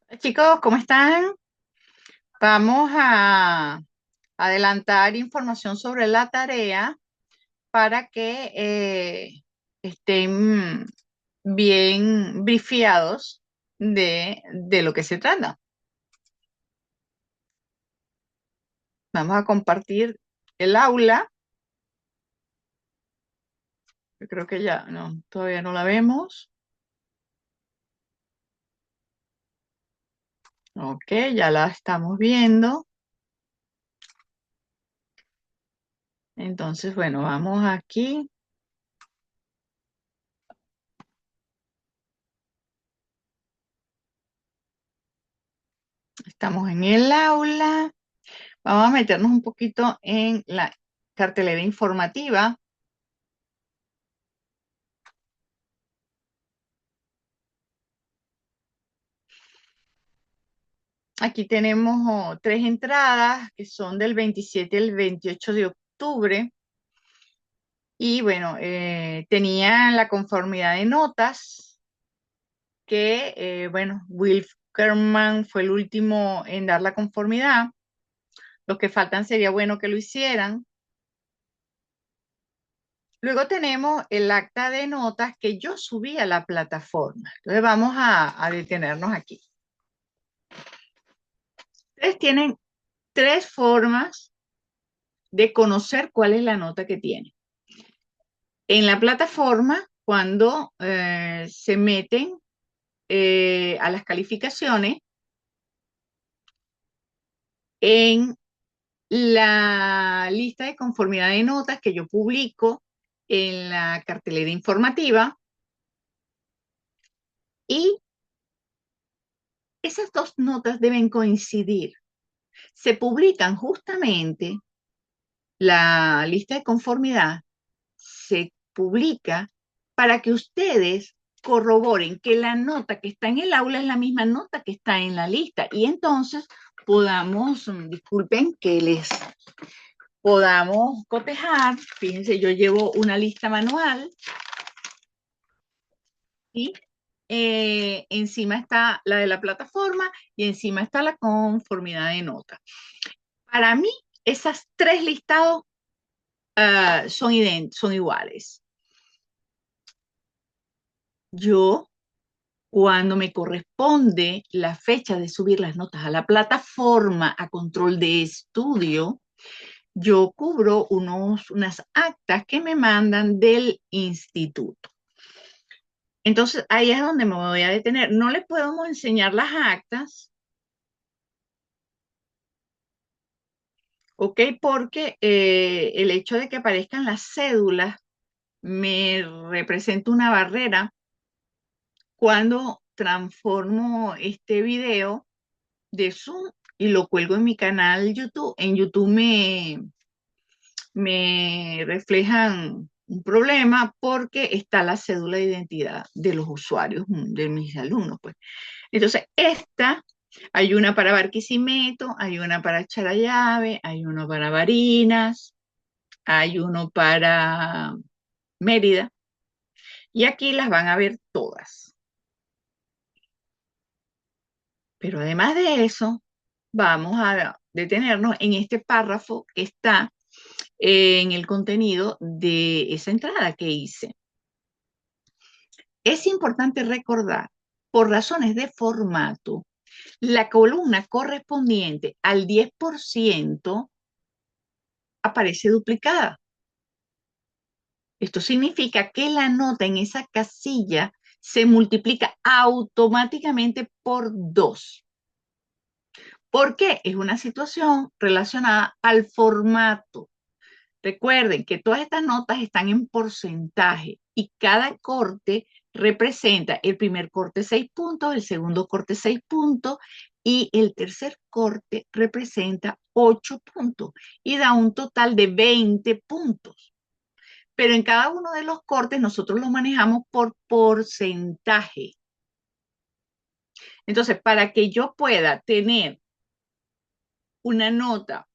Hola, chicos, ¿cómo están? Vamos a adelantar información sobre la tarea para que estén bien briefiados de lo que se trata. Vamos a compartir el aula. Yo creo que ya, no, todavía no la vemos. Ok, ya la estamos viendo. Entonces, bueno, vamos aquí. Estamos en el aula. Vamos a meternos un poquito en la cartelera informativa. Aquí tenemos tres entradas que son del 27 al 28 de octubre. Y bueno, tenían la conformidad de notas que, bueno, Will Kerman fue el último en dar la conformidad. Los que faltan sería bueno que lo hicieran. Luego tenemos el acta de notas que yo subí a la plataforma. Entonces vamos a detenernos aquí. Ustedes tienen tres formas de conocer cuál es la nota que tienen. En la plataforma, cuando se meten a las calificaciones, en la lista de conformidad de notas que yo publico en la cartelera informativa, y esas dos notas deben coincidir. Se publican justamente la lista de conformidad, se publica para que ustedes corroboren que la nota que está en el aula es la misma nota que está en la lista y entonces podamos, disculpen que les podamos cotejar. Fíjense, yo llevo una lista manual y encima está la de la plataforma y encima está la conformidad de nota. Para mí, esas tres listados son iguales. Yo, cuando me corresponde la fecha de subir las notas a la plataforma a control de estudio, yo cubro unas actas que me mandan del instituto. Entonces, ahí es donde me voy a detener. No les podemos enseñar las actas, ¿ok? Porque el hecho de que aparezcan las cédulas me representa una barrera cuando transformo este video de Zoom y lo cuelgo en mi canal YouTube. En YouTube me reflejan un problema porque está la cédula de identidad de los usuarios, de mis alumnos, pues. Entonces, hay una para Barquisimeto, hay una para Charallave, hay uno para Barinas, hay uno para Mérida, y aquí las van a ver todas. Pero además de eso, vamos a detenernos en este párrafo que está en el contenido de esa entrada que hice. Es importante recordar, por razones de formato, la columna correspondiente al 10% aparece duplicada. Esto significa que la nota en esa casilla se multiplica automáticamente por 2. ¿Por qué? Es una situación relacionada al formato. Recuerden que todas estas notas están en porcentaje y cada corte representa el primer corte 6 puntos, el segundo corte 6 puntos y el tercer corte representa 8 puntos y da un total de 20 puntos. Pero en cada uno de los cortes nosotros los manejamos por porcentaje. Entonces, para que yo pueda tener una nota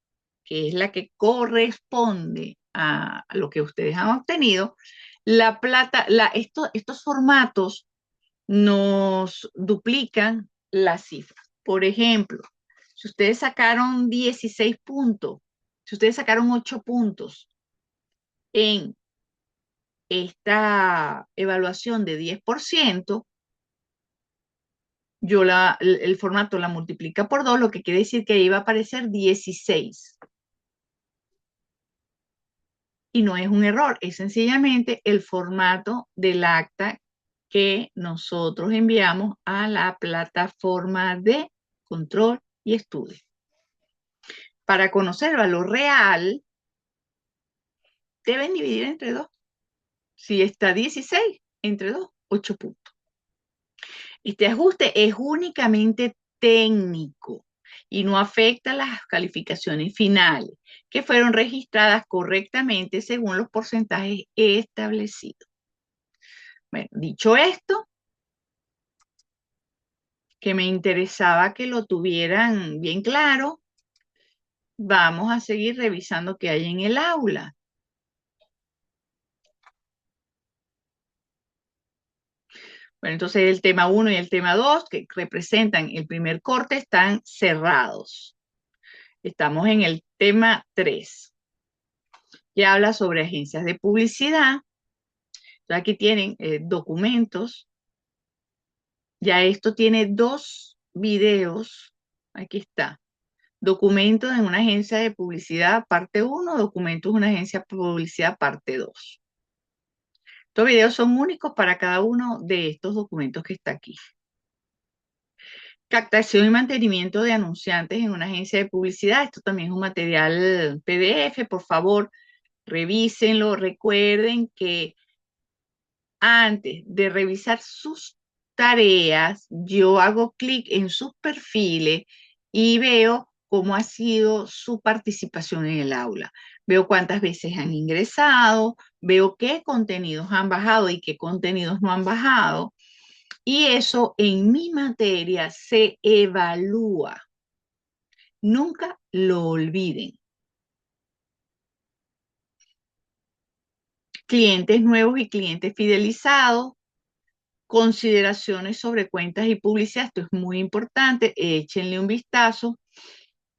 que es la que corresponde a lo que ustedes han obtenido, estos formatos nos duplican la cifra. Por ejemplo, si ustedes sacaron 16 puntos, si ustedes sacaron 8 puntos en esta evaluación de 10%, el formato la multiplica por 2, lo que quiere decir que ahí va a aparecer 16. Y no es un error, es sencillamente el formato del acta que nosotros enviamos a la plataforma de control y estudio. Para conocer el valor real, deben dividir entre 2. Si está 16, entre 2, 8 puntos. Este ajuste es únicamente técnico y no afecta las calificaciones finales, que fueron registradas correctamente según los porcentajes establecidos. Bueno, dicho esto, que me interesaba que lo tuvieran bien claro, vamos a seguir revisando qué hay en el aula. Bueno, entonces el tema 1 y el tema 2, que representan el primer corte, están cerrados. Estamos en el tema 3, que habla sobre agencias de publicidad. Entonces aquí tienen documentos. Ya esto tiene 2 videos. Aquí está. Documentos en una agencia de publicidad, parte 1, documentos en una agencia de publicidad, parte 2. Estos videos son únicos para cada uno de estos documentos que está aquí. Captación y mantenimiento de anunciantes en una agencia de publicidad. Esto también es un material PDF. Por favor, revísenlo. Recuerden que antes de revisar sus tareas, yo hago clic en sus perfiles y veo cómo ha sido su participación en el aula. Veo cuántas veces han ingresado, veo qué contenidos han bajado y qué contenidos no han bajado. Y eso en mi materia se evalúa. Nunca lo olviden. Clientes nuevos y clientes fidelizados, consideraciones sobre cuentas y publicidad. Esto es muy importante. Échenle un vistazo.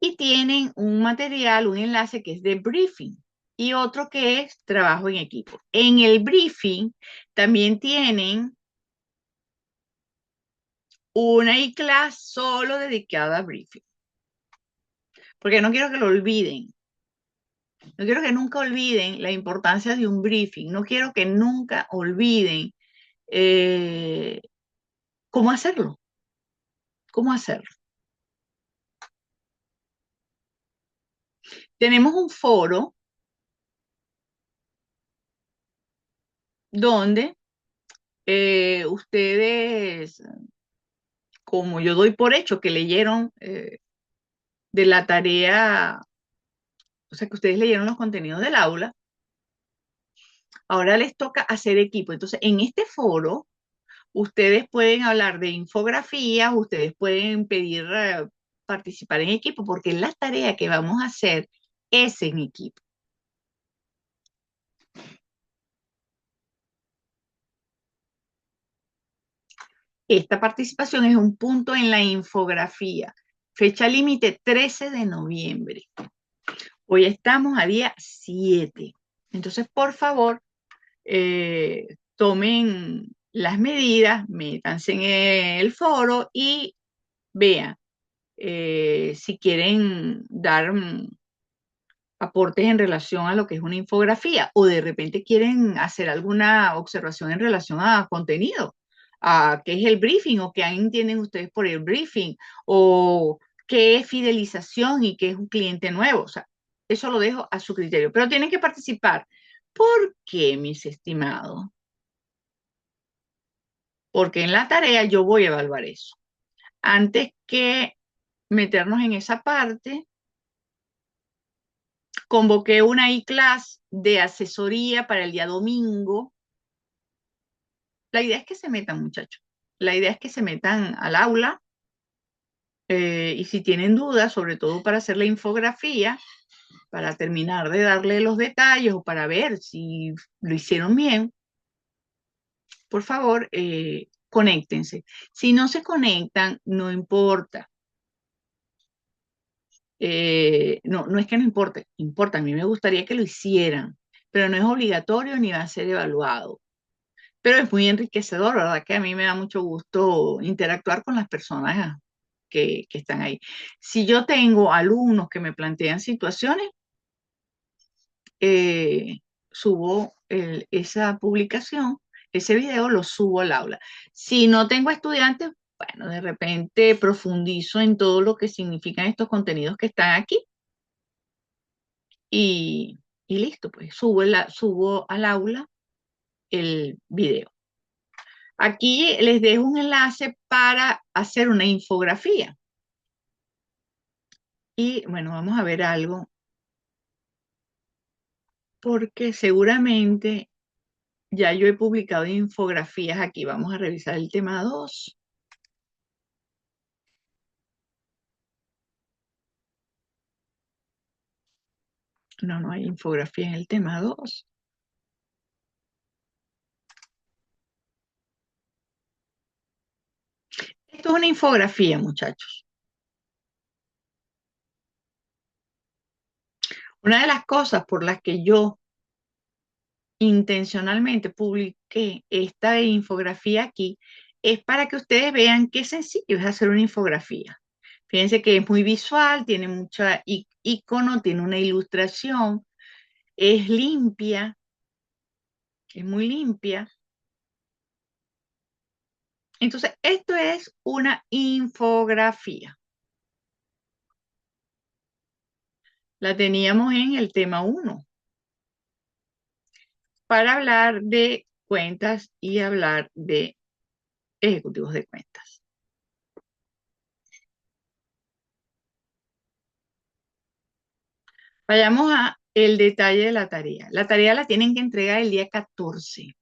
Y tienen un material, un enlace que es de briefing y otro que es trabajo en equipo. En el briefing también tienen una e-class solo dedicada a briefing. Porque no quiero que lo olviden. No quiero que nunca olviden la importancia de un briefing. No quiero que nunca olviden eh, cómo hacerlo. Cómo hacerlo. Tenemos un foro donde ustedes, como yo doy por hecho que leyeron de la tarea, o sea, que ustedes leyeron los contenidos del aula, ahora les toca hacer equipo. Entonces, en este foro, ustedes pueden hablar de infografías, ustedes pueden pedir participar en equipo, porque la tarea que vamos a hacer es en equipo. Esta participación es un punto en la infografía. Fecha límite 13 de noviembre. Hoy estamos a día 7. Entonces, por favor, tomen las medidas, métanse en el foro y vean si quieren dar aportes en relación a lo que es una infografía o de repente quieren hacer alguna observación en relación a contenido, a qué es el briefing o qué entienden ustedes por el briefing o qué es fidelización y qué es un cliente nuevo. O sea, eso lo dejo a su criterio, pero tienen que participar. ¿Por qué, mis estimados? Porque en la tarea yo voy a evaluar eso. Antes que meternos en esa parte, convoqué una e-class de asesoría para el día domingo. La idea es que se metan, muchachos. La idea es que se metan al aula y si tienen dudas, sobre todo para hacer la infografía, para terminar de darle los detalles o para ver si lo hicieron bien, por favor, conéctense. Si no se conectan, no importa. No, no es que no importe, importa. A mí me gustaría que lo hicieran, pero no es obligatorio ni va a ser evaluado. Pero es muy enriquecedor, ¿verdad? Que a mí me da mucho gusto interactuar con las personas que están ahí. Si yo tengo alumnos que me plantean situaciones, eh, subo esa publicación, ese video lo subo al aula. Si no tengo estudiantes, bueno, de repente profundizo en todo lo que significan estos contenidos que están aquí y, y listo, pues subo al aula el video. Aquí les dejo un enlace para hacer una infografía. Y bueno, vamos a ver algo, porque seguramente ya yo he publicado infografías aquí. Vamos a revisar el tema 2. No, no hay infografía en el tema 2. Esto es una infografía, muchachos. Una de las cosas por las que yo intencionalmente publiqué esta infografía aquí es para que ustedes vean qué sencillo es hacer una infografía. Fíjense que es muy visual, tiene mucha icono, tiene una ilustración, es limpia, es muy limpia. Entonces, esto es una infografía. La teníamos en el tema 1 para hablar de cuentas y hablar de ejecutivos de cuentas. Vayamos a el detalle de la tarea. La tarea la tienen que entregar el día 14.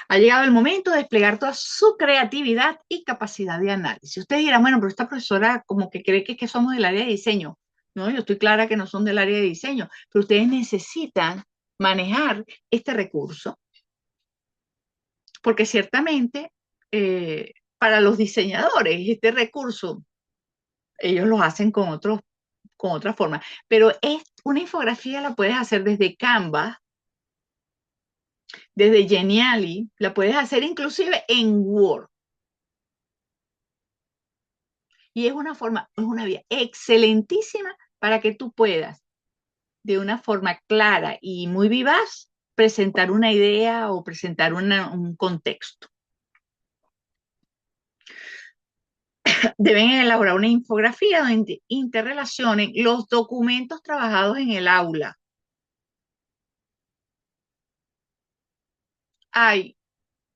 Ha llegado el momento de desplegar toda su creatividad y capacidad de análisis. Ustedes dirán, bueno, pero esta profesora como que cree que somos del área de diseño. No, yo estoy clara que no son del área de diseño, pero ustedes necesitan manejar este recurso, porque ciertamente para los diseñadores este recurso ellos lo hacen con otra forma, pero es una infografía la puedes hacer desde Canva, desde Geniali, la puedes hacer inclusive en Word. Y es una forma, es una vía excelentísima para que tú puedas, de una forma clara y muy vivaz, presentar una idea o presentar un contexto. Deben elaborar una infografía donde interrelacionen los documentos trabajados en el aula. Hay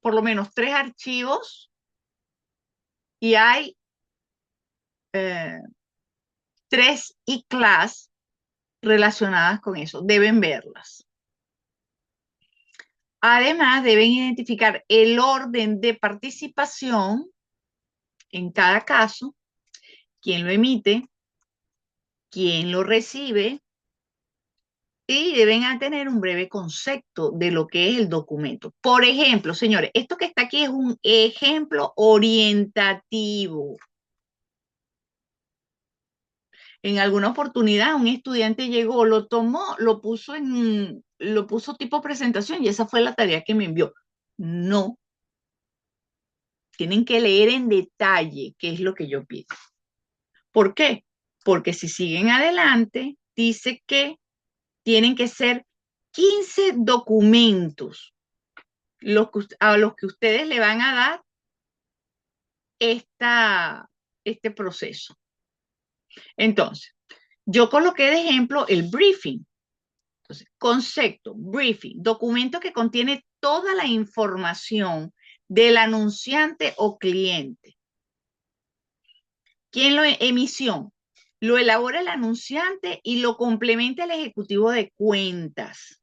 por lo menos 3 archivos y hay 3 e-class relacionadas con eso. Deben verlas. Además, deben identificar el orden de participación en cada caso, quién lo emite, quién lo recibe, y deben tener un breve concepto de lo que es el documento. Por ejemplo, señores, esto que está aquí es un ejemplo orientativo. En alguna oportunidad un estudiante llegó, lo tomó, lo puso tipo presentación y esa fue la tarea que me envió. No, tienen que leer en detalle qué es lo que yo pido. ¿Por qué? Porque si siguen adelante, dice que tienen que ser 15 documentos a los que ustedes le van a dar este proceso. Entonces, yo coloqué de ejemplo el briefing. Entonces, concepto, briefing, documento que contiene toda la información del anunciante o cliente. ¿Quién lo emisión? Lo elabora el anunciante y lo complementa el ejecutivo de cuentas.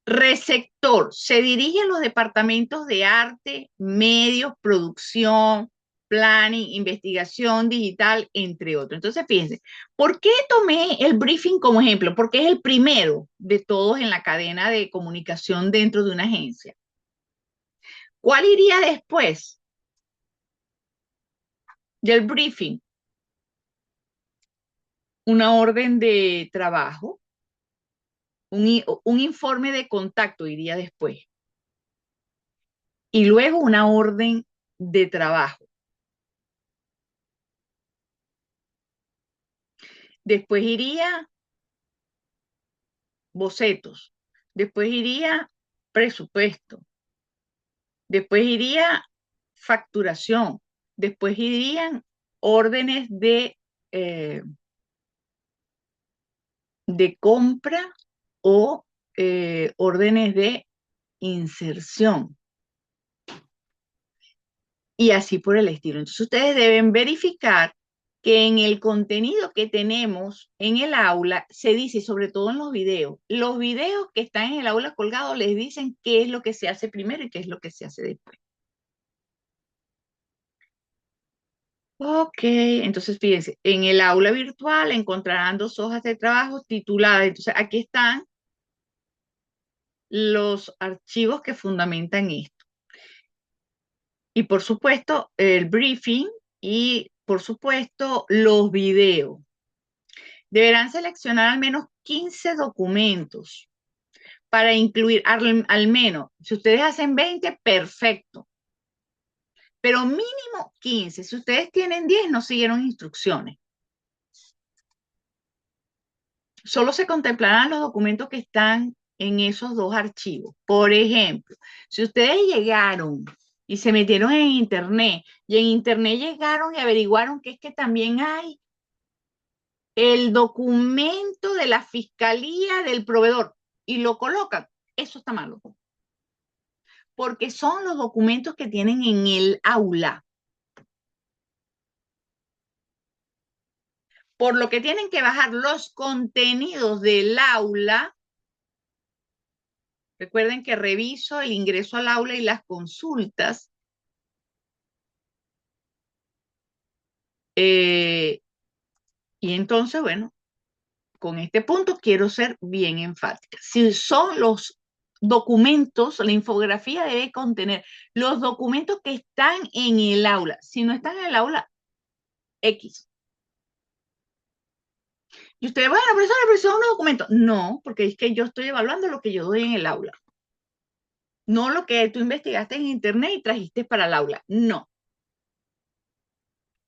Receptor, se dirige a los departamentos de arte, medios, producción, planning, investigación digital, entre otros. Entonces, fíjense, ¿por qué tomé el briefing como ejemplo? Porque es el primero de todos en la cadena de comunicación dentro de una agencia. ¿Cuál iría después del briefing? Una orden de trabajo, un informe de contacto iría después, y luego una orden de trabajo. Después iría bocetos, después iría presupuesto, después iría facturación, después irían órdenes eh, de compra o órdenes de inserción y así por el estilo. Entonces ustedes deben verificar que en el contenido que tenemos en el aula se dice, sobre todo en los videos que están en el aula colgados les dicen qué es lo que se hace primero y qué es lo que se hace después. Ok, entonces fíjense, en el aula virtual encontrarán dos hojas de trabajo tituladas. Entonces aquí están los archivos que fundamentan esto. Y por supuesto, el briefing y por supuesto los videos. Deberán seleccionar al menos 15 documentos para incluir al menos, si ustedes hacen 20, perfecto, pero mínimo 15. Si ustedes tienen 10, no siguieron instrucciones. Solo se contemplarán los documentos que están en esos dos archivos. Por ejemplo, si ustedes llegaron y se metieron en Internet y en Internet llegaron y averiguaron que es que también hay el documento de la fiscalía del proveedor y lo colocan, eso está malo, porque son los documentos que tienen en el aula. Por lo que tienen que bajar los contenidos del aula. Recuerden que reviso el ingreso al aula y las consultas. Y entonces, bueno, con este punto quiero ser bien enfática. Si son los documentos, la infografía debe contener los documentos que están en el aula. Si no están en el aula, X. Y ustedes, bueno, profesora, pero son unos documentos. No, porque es que yo estoy evaluando lo que yo doy en el aula. No lo que tú investigaste en internet y trajiste para el aula. No.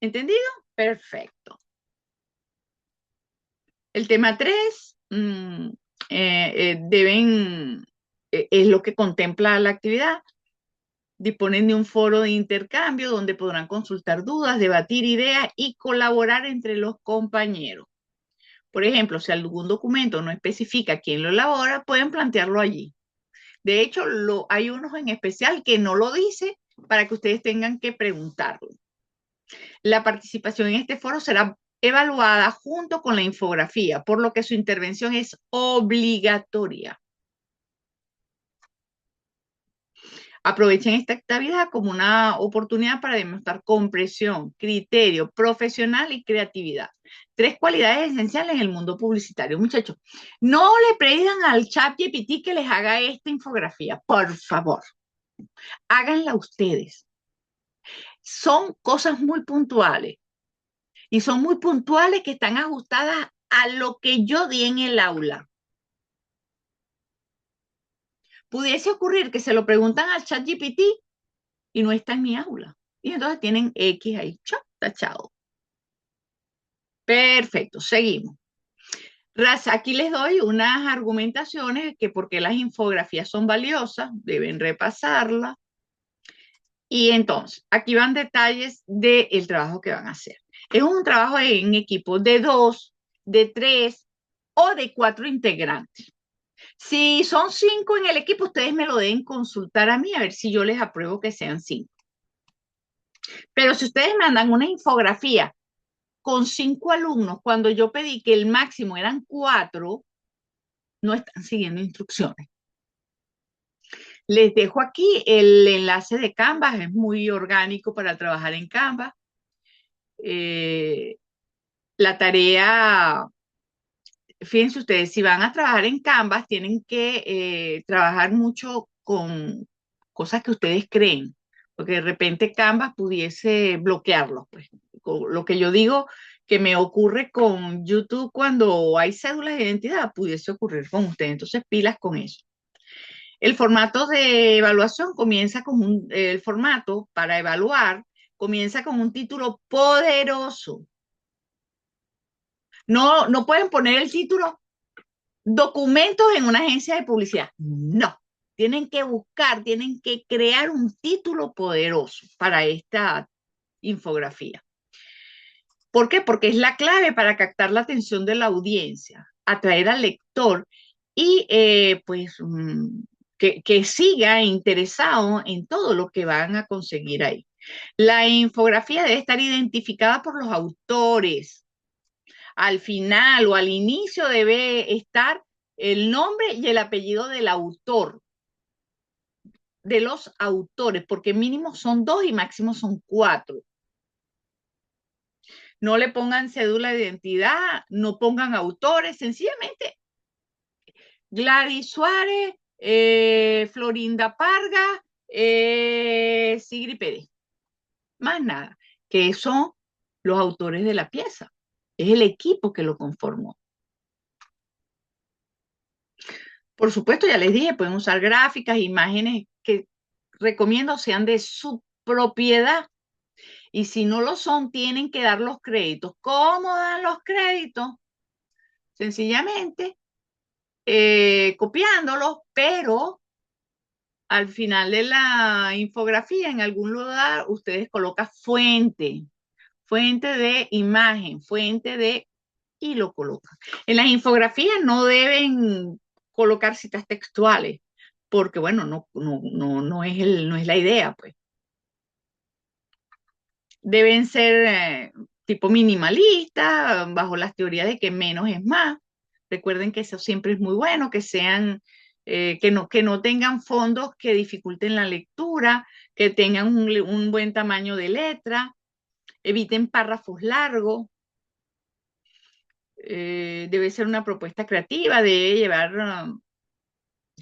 ¿Entendido? Perfecto. El tema 3 es lo que contempla la actividad. Disponen de un foro de intercambio donde podrán consultar dudas, debatir ideas y colaborar entre los compañeros. Por ejemplo, si algún documento no especifica quién lo elabora, pueden plantearlo allí. De hecho, hay unos en especial que no lo dice para que ustedes tengan que preguntarlo. La participación en este foro será evaluada junto con la infografía, por lo que su intervención es obligatoria. Aprovechen esta actividad como una oportunidad para demostrar comprensión, criterio profesional y creatividad. 3 cualidades esenciales en el mundo publicitario. Muchachos, no le pidan al ChatGPT que les haga esta infografía, por favor. Háganla ustedes. Son cosas muy puntuales y son muy puntuales que están ajustadas a lo que yo di en el aula. Pudiese ocurrir que se lo preguntan al ChatGPT y no está en mi aula. Y entonces tienen X ahí, tachado. Perfecto, seguimos. Aquí les doy unas argumentaciones que por qué las infografías son valiosas, deben repasarlas. Y entonces, aquí van detalles del trabajo que van a hacer. Es un trabajo en equipo de 2, de 3 o de 4 integrantes. Si son 5 en el equipo, ustedes me lo deben consultar a mí a ver si yo les apruebo que sean 5. Pero si ustedes mandan una infografía con 5 alumnos, cuando yo pedí que el máximo eran 4, no están siguiendo instrucciones. Les dejo aquí el enlace de Canvas, es muy orgánico para trabajar en Canvas. Eh, la tarea, fíjense ustedes, si van a trabajar en Canvas, tienen que trabajar mucho con cosas que ustedes creen, porque de repente Canvas pudiese bloquearlos, pues. Lo que yo digo que me ocurre con YouTube cuando hay cédulas de identidad, pudiese ocurrir con ustedes. Entonces, pilas con eso. El formato de evaluación comienza con el formato para evaluar comienza con un título poderoso. No, no pueden poner el título documentos en una agencia de publicidad. No, tienen que buscar, tienen que crear un título poderoso para esta infografía. ¿Por qué? Porque es la clave para captar la atención de la audiencia, atraer al lector y pues que siga interesado en todo lo que van a conseguir ahí. La infografía debe estar identificada por los autores. Al final o al inicio debe estar el nombre y el apellido del autor, de los autores, porque mínimo son 2 y máximo son 4. No le pongan cédula de identidad, no pongan autores, sencillamente Gladys Suárez, Florinda Parga, Sigri Pérez. Más nada, que son los autores de la pieza. Es el equipo que lo conformó. Por supuesto, ya les dije, pueden usar gráficas, imágenes que recomiendo sean de su propiedad. Y si no lo son, tienen que dar los créditos. ¿Cómo dan los créditos? Sencillamente copiándolos, pero al final de la infografía, en algún lugar, ustedes colocan fuente, fuente de imagen, fuente de, y lo colocan. En las infografías no deben colocar citas textuales, porque bueno, no es la idea, pues. Deben ser tipo minimalistas, bajo las teorías de que menos es más. Recuerden que eso siempre es muy bueno, que sean, que no tengan fondos que dificulten la lectura, que tengan un buen tamaño de letra, eviten párrafos largos. Debe ser una propuesta creativa, debe llevar,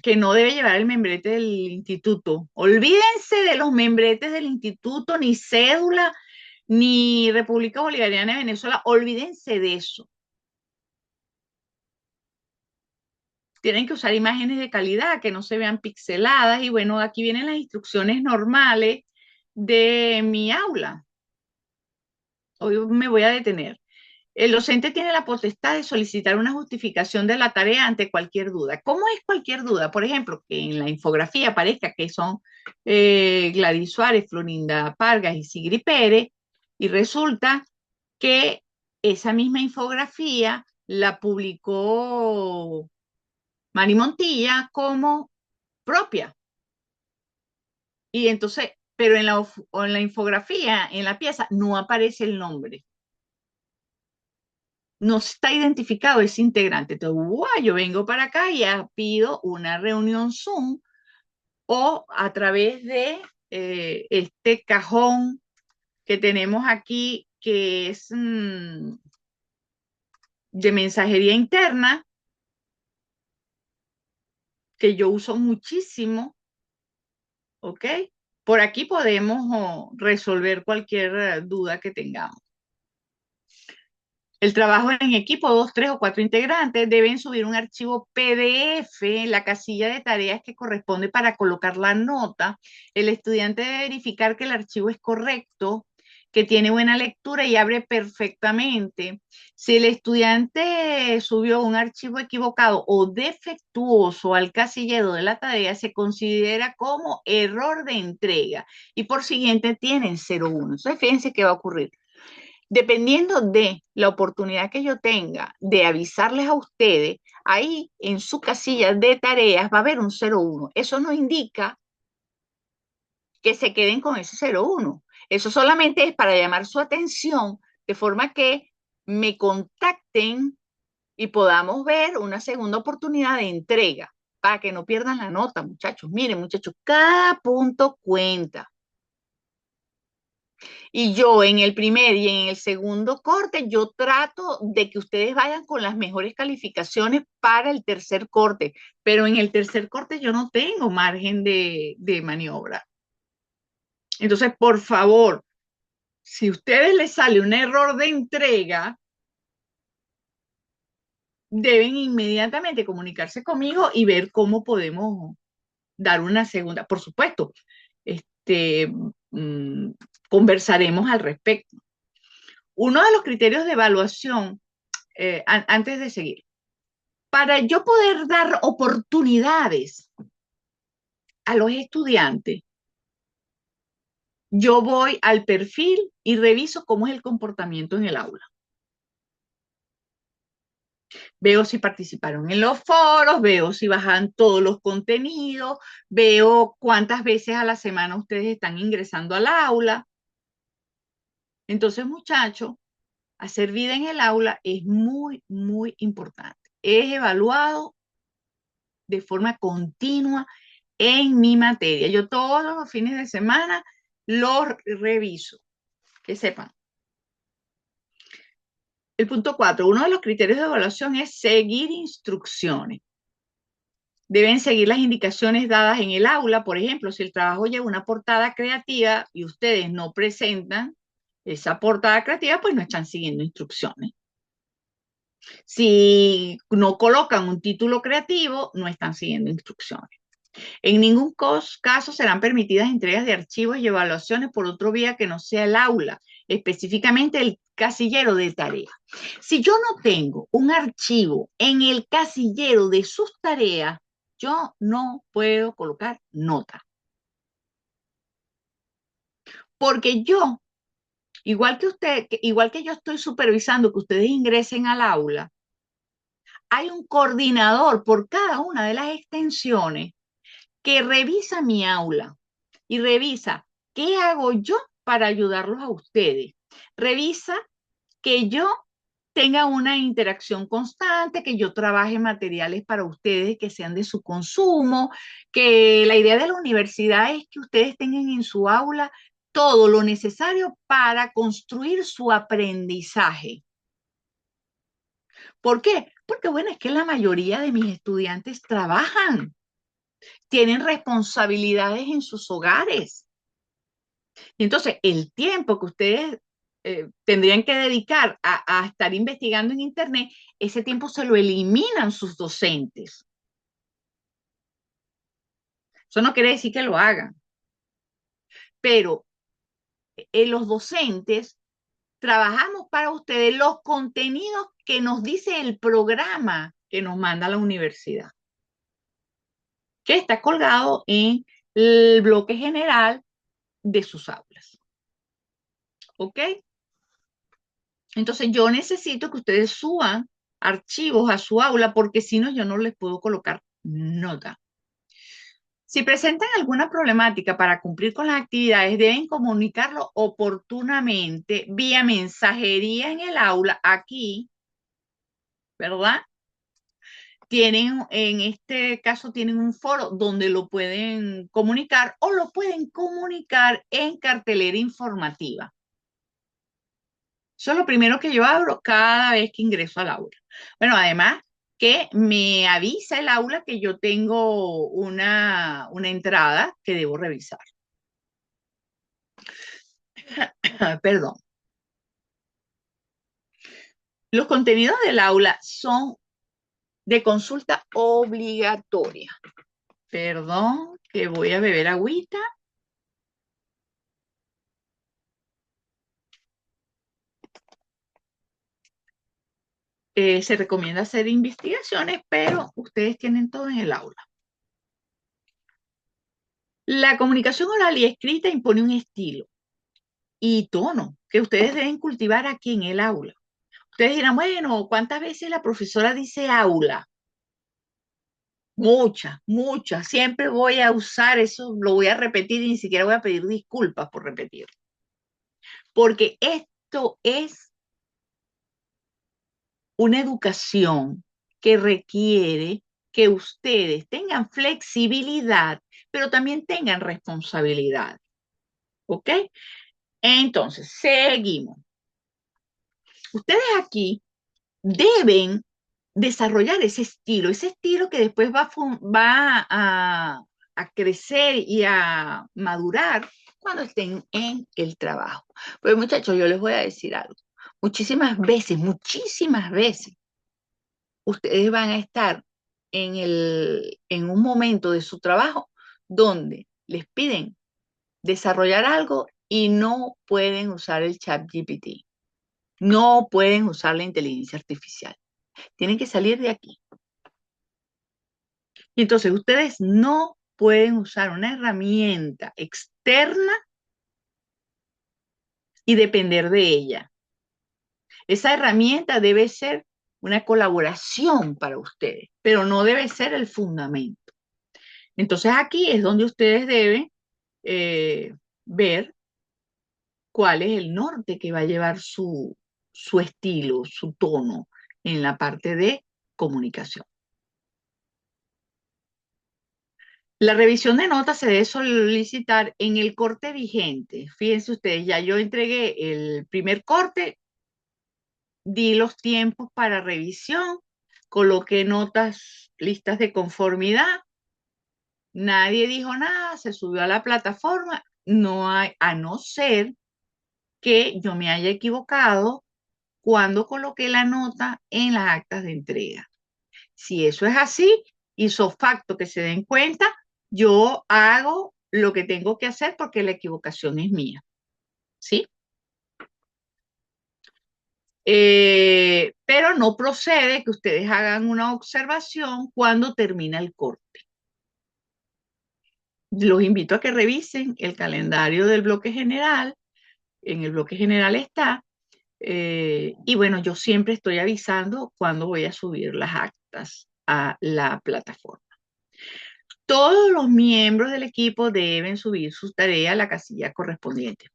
que no debe llevar el membrete del instituto. Olvídense de los membretes del instituto, ni cédula, ni República Bolivariana de Venezuela, olvídense de eso. Tienen que usar imágenes de calidad, que no se vean pixeladas, y bueno, aquí vienen las instrucciones normales de mi aula. Hoy me voy a detener. El docente tiene la potestad de solicitar una justificación de la tarea ante cualquier duda. ¿Cómo es cualquier duda? Por ejemplo, que en la infografía aparezca que son Gladys Suárez, Florinda Pargas y Sigri Pérez, y resulta que esa misma infografía la publicó Mari Montilla como propia. Y entonces, pero en la infografía, en la pieza, no aparece el nombre. No está identificado ese integrante. Entonces, yo vengo para acá y ya pido una reunión Zoom o a través de este cajón que tenemos aquí, que es de mensajería interna, que yo uso muchísimo, ¿ok? Por aquí podemos resolver cualquier duda que tengamos. El trabajo en equipo, 2, 3 o 4 integrantes deben subir un archivo PDF en la casilla de tareas que corresponde para colocar la nota. El estudiante debe verificar que el archivo es correcto, que tiene buena lectura y abre perfectamente. Si el estudiante subió un archivo equivocado o defectuoso al casillero de la tarea, se considera como error de entrega y por siguiente tienen 0,1. Entonces, fíjense qué va a ocurrir. Dependiendo de la oportunidad que yo tenga de avisarles a ustedes, ahí en su casilla de tareas va a haber un 0,1. Eso no indica que se queden con ese 0,1. Eso solamente es para llamar su atención de forma que me contacten y podamos ver una segunda oportunidad de entrega. para que no pierdan la nota, muchachos. Miren, muchachos, cada punto cuenta. Y yo en el primer y en el segundo corte, yo trato de que ustedes vayan con las mejores calificaciones para el tercer corte, pero en el tercer corte yo no tengo margen de maniobra. Entonces, por favor, si a ustedes les sale un error de entrega, deben inmediatamente comunicarse conmigo y ver cómo podemos dar una segunda. Por supuesto, este, mm, conversaremos al respecto. Uno de los criterios de evaluación, antes de seguir, para yo poder dar oportunidades a los estudiantes, yo voy al perfil y reviso cómo es el comportamiento en el aula. Veo si participaron en los foros, veo si bajan todos los contenidos, veo cuántas veces a la semana ustedes están ingresando al aula. Entonces, muchachos, hacer vida en el aula es muy, muy importante. Es evaluado de forma continua en mi materia. Yo todos los fines de semana los reviso, que sepan. El punto 4, uno de los criterios de evaluación es seguir instrucciones. Deben seguir las indicaciones dadas en el aula. Por ejemplo, si el trabajo lleva una portada creativa y ustedes no presentan esa portada creativa, pues no están siguiendo instrucciones. Si no colocan un título creativo, no están siguiendo instrucciones. En ningún caso serán permitidas entregas de archivos y evaluaciones por otro vía que no sea el aula, específicamente el casillero de tareas. Si yo no tengo un archivo en el casillero de sus tareas, yo no puedo colocar nota. Porque yo, igual que yo estoy supervisando que ustedes ingresen al aula, hay un coordinador por cada una de las extensiones que revisa mi aula y revisa qué hago yo para ayudarlos a ustedes. Revisa que yo tenga una interacción constante, que yo trabaje materiales para ustedes que sean de su consumo, que la idea de la universidad es que ustedes tengan en su aula todo lo necesario para construir su aprendizaje. ¿Por qué? Porque bueno, es que la mayoría de mis estudiantes trabajan, tienen responsabilidades en sus hogares. Y entonces, el tiempo que ustedes tendrían que dedicar a estar investigando en Internet, ese tiempo se lo eliminan sus docentes. Eso no quiere decir que lo hagan, pero los docentes trabajamos para ustedes los contenidos que nos dice el programa que nos manda la universidad, que está colgado en el bloque general de sus aulas. ¿Ok? Entonces yo necesito que ustedes suban archivos a su aula porque si no yo no les puedo colocar nota. Si presentan alguna problemática para cumplir con las actividades, deben comunicarlo oportunamente vía mensajería en el aula aquí, ¿verdad? En este caso tienen un foro donde lo pueden comunicar o lo pueden comunicar en cartelera informativa. Eso es lo primero que yo abro cada vez que ingreso al aula. Bueno, además que me avisa el aula que yo tengo una entrada que debo revisar. Perdón. Los contenidos del aula son de consulta obligatoria. Perdón, que voy a beber agüita. Se recomienda hacer investigaciones, pero ustedes tienen todo en el aula. La comunicación oral y escrita impone un estilo y tono que ustedes deben cultivar aquí en el aula. Ustedes dirán, bueno, ¿cuántas veces la profesora dice aula? Muchas, muchas. Siempre voy a usar eso, lo voy a repetir y ni siquiera voy a pedir disculpas por repetir. Porque esto es una educación que requiere que ustedes tengan flexibilidad, pero también tengan responsabilidad. ¿Ok? Entonces, seguimos. Ustedes aquí deben desarrollar ese estilo que después va a crecer y a madurar cuando estén en el trabajo. Pues muchachos, yo les voy a decir algo. Muchísimas veces, ustedes van a estar en un momento de su trabajo donde les piden desarrollar algo y no pueden usar el chat GPT. No pueden usar la inteligencia artificial. Tienen que salir de aquí. Y entonces ustedes no pueden usar una herramienta externa y depender de ella. Esa herramienta debe ser una colaboración para ustedes, pero no debe ser el fundamento. Entonces aquí es donde ustedes deben eh, ver cuál es el norte que va a llevar su estilo, su tono en la parte de comunicación. La revisión de notas se debe solicitar en el corte vigente. Fíjense ustedes, ya yo entregué el primer corte, di los tiempos para revisión, coloqué notas, listas de conformidad, nadie dijo nada, se subió a la plataforma, no hay, a no ser que yo me haya equivocado cuando coloqué la nota en las actas de entrega. Si eso es así, hizo facto que se den cuenta, yo hago lo que tengo que hacer porque la equivocación es mía. ¿Sí? Pero no procede que ustedes hagan una observación cuando termina el corte. Los invito a que revisen el calendario del bloque general. En el bloque general está. Y bueno, yo siempre estoy avisando cuando voy a subir las actas a la plataforma. Todos los miembros del equipo deben subir sus tareas a la casilla correspondiente.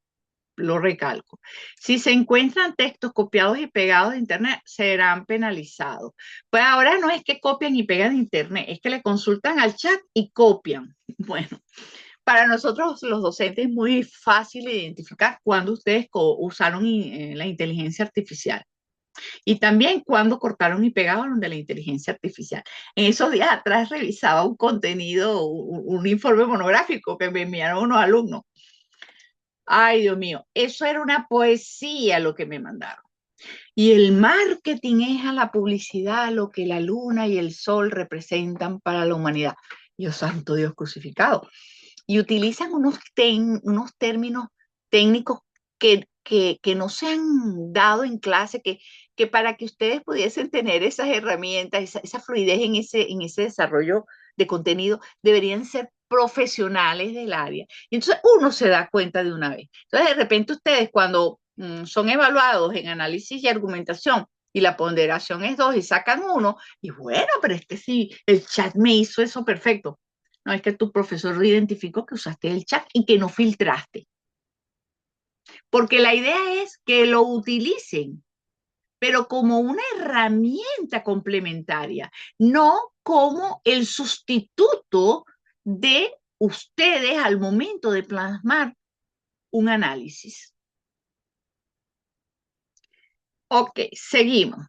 Lo recalco. Si se encuentran textos copiados y pegados de internet, serán penalizados. Pues ahora no es que copian y pegan de internet, es que le consultan al chat y copian. Bueno, para nosotros los docentes es muy fácil identificar cuando ustedes usaron la inteligencia artificial y también cuando cortaron y pegaron de la inteligencia artificial. En esos días atrás revisaba un contenido, un informe monográfico que me enviaron unos alumnos. Ay, Dios mío, eso era una poesía lo que me mandaron. Y el marketing es a la publicidad lo que la luna y el sol representan para la humanidad. Dios santo, Dios crucificado. Y utilizan unos términos técnicos que no se han dado en clase, que para que ustedes pudiesen tener esas herramientas, esa fluidez en ese desarrollo de contenido, deberían ser profesionales del área. Y entonces uno se da cuenta de una vez. Entonces, de repente ustedes cuando son evaluados en análisis y argumentación, y la ponderación es 2 y sacan 1, y bueno, pero sí, el chat me hizo eso perfecto. No, es que tu profesor identificó que usaste el chat y que no filtraste. Porque la idea es que lo utilicen, pero como una herramienta complementaria, no como el sustituto de ustedes al momento de plasmar un análisis. Ok, seguimos.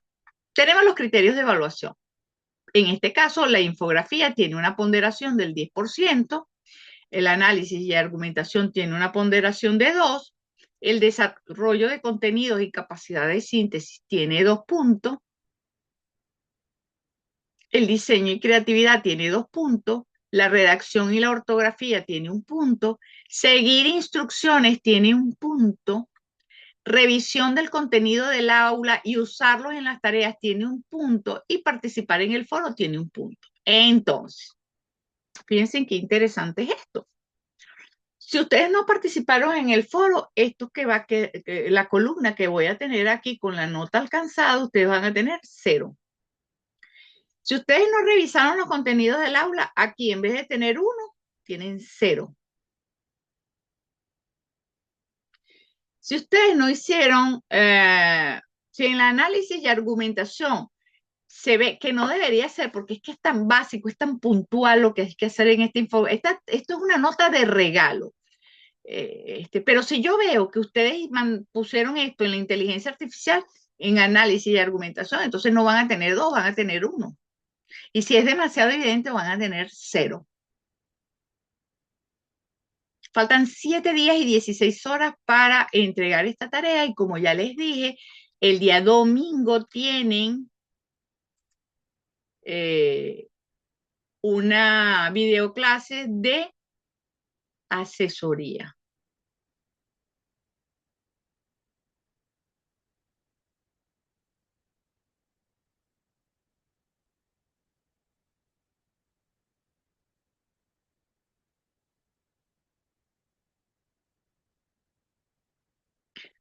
Tenemos los criterios de evaluación. En este caso, la infografía tiene una ponderación del 10%, el análisis y argumentación tiene una ponderación de 2, el desarrollo de contenidos y capacidad de síntesis tiene 2 puntos, el diseño y creatividad tiene 2 puntos, la redacción y la ortografía tiene 1 punto, seguir instrucciones tiene 1 punto, revisión del contenido del aula y usarlos en las tareas tiene 1 punto y participar en el foro tiene 1 punto. Entonces, fíjense qué interesante es esto. Si ustedes no participaron en el foro, esto que la columna que voy a tener aquí con la nota alcanzada, ustedes van a tener 0. Si ustedes no revisaron los contenidos del aula, aquí en vez de tener 1, tienen 0. Si ustedes no hicieron, si en el análisis y argumentación se ve que no debería ser, porque es que es tan básico, es tan puntual lo que hay que hacer en este info. Esto es una nota de regalo. Pero si yo veo que ustedes pusieron esto en la inteligencia artificial, en análisis y argumentación, entonces no van a tener dos, van a tener uno. Y si es demasiado evidente, van a tener cero. Faltan 7 días y 16 horas para entregar esta tarea y como ya les dije, el día domingo tienen eh, una videoclase de asesoría.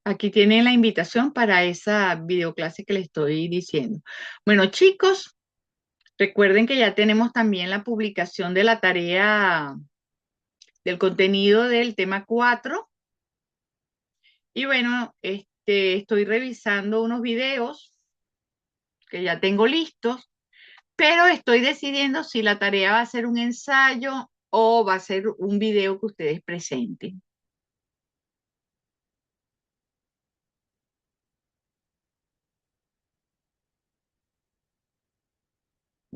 Aquí tienen la invitación para esa videoclase que les estoy diciendo. Bueno, chicos, recuerden que ya tenemos también la publicación de la tarea del contenido del tema 4. Y bueno, estoy revisando unos videos que ya tengo listos, pero estoy decidiendo si la tarea va a ser un ensayo o va a ser un video que ustedes presenten.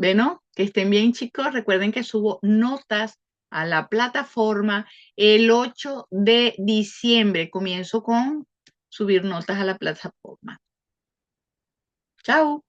Bueno, que estén bien, chicos. Recuerden que subo notas a la plataforma el 8 de diciembre. Comienzo con subir notas a la plataforma. Chao.